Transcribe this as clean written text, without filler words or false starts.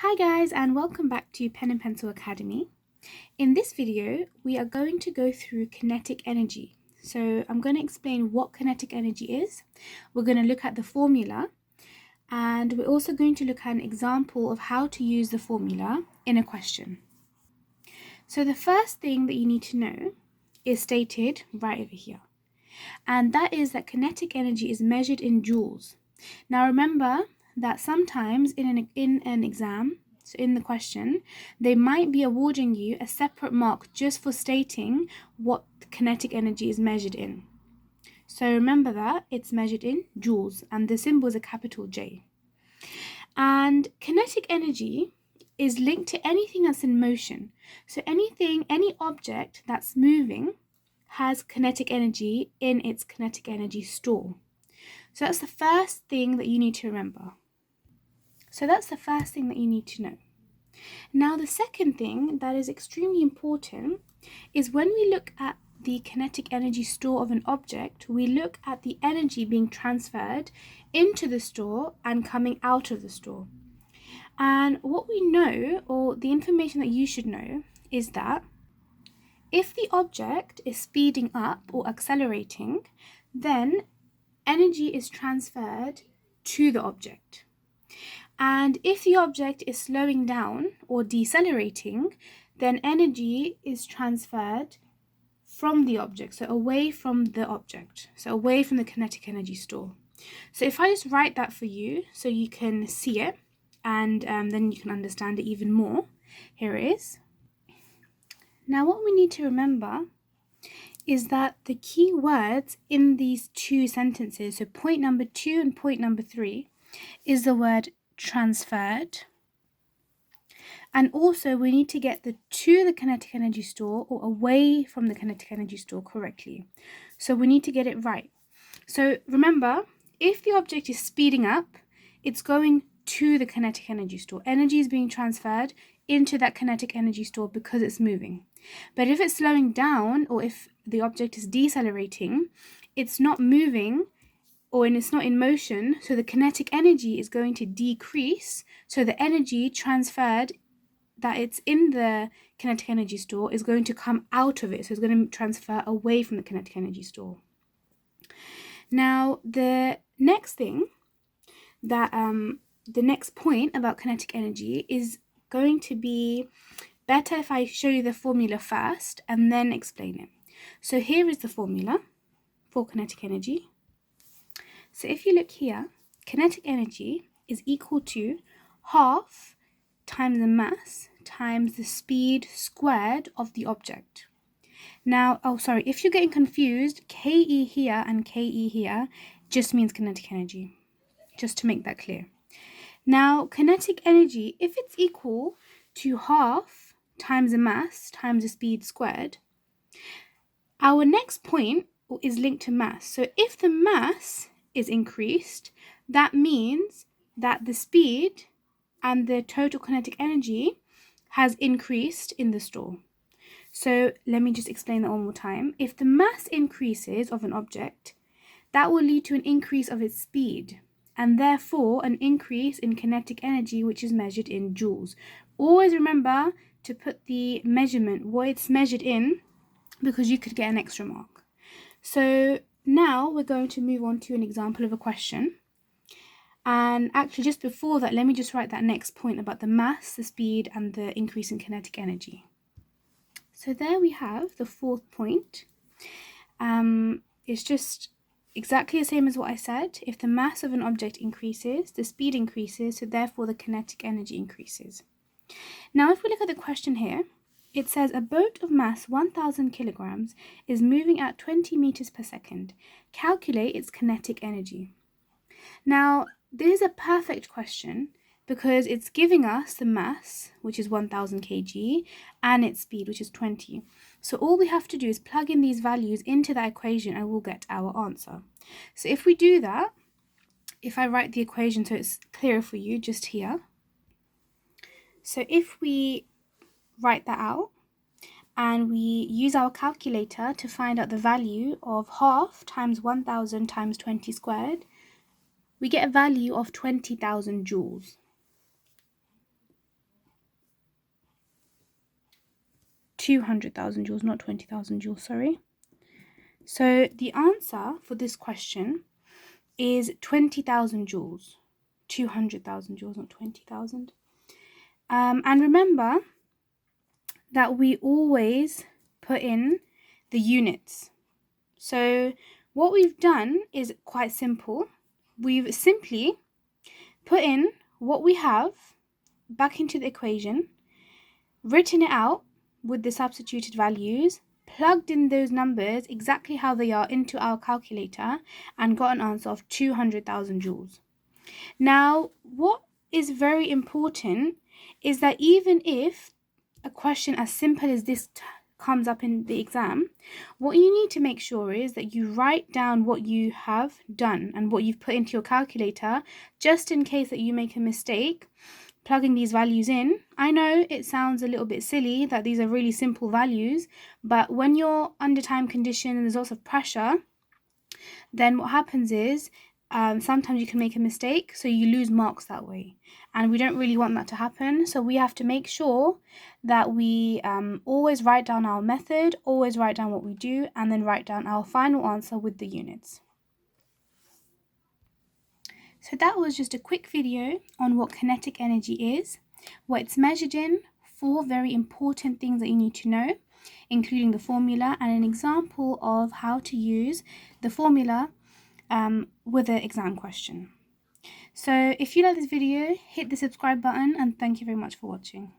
Hi guys, and welcome back to Pen and Pencil Academy. In this video, we are going to go through kinetic energy. So I'm going to explain what kinetic energy is. We're going to look at the formula, and we're also going to look at an example of how to use the formula in a question. So the first thing that you need to know is stated right over here, and that is that kinetic energy is measured in joules. Now remember that sometimes in an exam, so in the question, they might be awarding you a separate mark just for stating what kinetic energy is measured in. So remember that it's measured in joules, and the symbol is a capital J. And kinetic energy is linked to anything that's in motion. So any object that's moving has kinetic energy in its kinetic energy store. So that's the first thing that you need to remember. So that's the first thing that you need to know. Now, the second thing that is extremely important is when we look at the kinetic energy store of an object, we look at the energy being transferred into the store and coming out of the store. And what we know, or the information that you should know, is that if the object is speeding up or accelerating, then energy is transferred to the object. And if the object is slowing down or decelerating, then energy is transferred from the object, so away from the object, so away from the kinetic energy store. So if I just write that for you so you can see it, and then you can understand it even more, here it is. Now what we need to remember is that the key words in these two sentences, so point number 2 and point number 3, is the word transferred. And also we need to get the to the kinetic energy store or away from the kinetic energy store correctly. So we need to get it right. So remember, if the object is speeding up, it's going to the kinetic energy store. Energy is being transferred into that kinetic energy store because it's moving. But if it's slowing down, or if the object is decelerating, it's not moving, and it's not in motion, so the kinetic energy is going to decrease. So the energy transferred that it's in the kinetic energy store is going to come out of it. So it's going to transfer away from the kinetic energy store. Now, the next thing that the next point about kinetic energy is going to be better if I show you the formula first and then explain it. So here is the formula for kinetic energy. So if you look here, kinetic energy is equal to half times the mass times the speed squared of the object. Now, if you're getting confused, KE here and KE here just means kinetic energy, just to make that clear. Now, kinetic energy, if it's equal to half times the mass times the speed squared, our next point is linked to mass. So if the mass is increased, that means that the speed and the total kinetic energy has increased in the store. So let me just explain that one more time. If the mass increases of an object, that will lead to an increase of its speed, and therefore an increase in kinetic energy, which is measured in joules. Always remember to put the measurement, what it's measured in, because you could get an extra mark. So now we're going to move on to an example of a question. And actually, just before that, let me just write that next point about the mass, the speed, and the increase in kinetic energy. So there we have the fourth point. It's just exactly the same as what I said. If the mass of an object increases, the speed increases, so therefore the kinetic energy increases. Now, if we look at the question here, it says a boat of mass 1,000 kilograms is moving at 20 meters per second. Calculate its kinetic energy. Now, this is a perfect question because it's giving us the mass, which is 1,000 kg, and its speed, which is 20. So all we have to do is plug in these values into that equation and we'll get our answer. So if we do that, if I write the equation so it's clearer for you just here. So if we write that out and we use our calculator to find out the value of half times 1,000 times 20 squared, we get a value of 20,000 joules. 200,000 joules, not 20,000 joules, sorry. So the answer for this question is 20,000 joules. 200,000 joules, not 20,000. And remember that we always put in the units. So what we've done is quite simple. We've simply put in what we have back into the equation, written it out with the substituted values, plugged in those numbers exactly how they are into our calculator, and got an answer of 200,000 joules. Now, what is very important is that even if a question as simple as this comes up in the exam, what you need to make sure is that you write down what you have done and what you've put into your calculator, just in case that you make a mistake plugging these values in. I know it sounds a little bit silly that these are really simple values, but when you're under time condition and there's lots of pressure, then what happens is sometimes you can make a mistake, so you lose marks that way, and we don't really want that to happen. So we have to make sure that we always write down our method, always write down what we do, and then write down our final answer with the units. So that was just a quick video on what kinetic energy is, what it's measured in, 4 very important things that you need to know, including the formula and an example of how to use the formula with an exam question. So if you like this video, hit the subscribe button, and thank you very much for watching.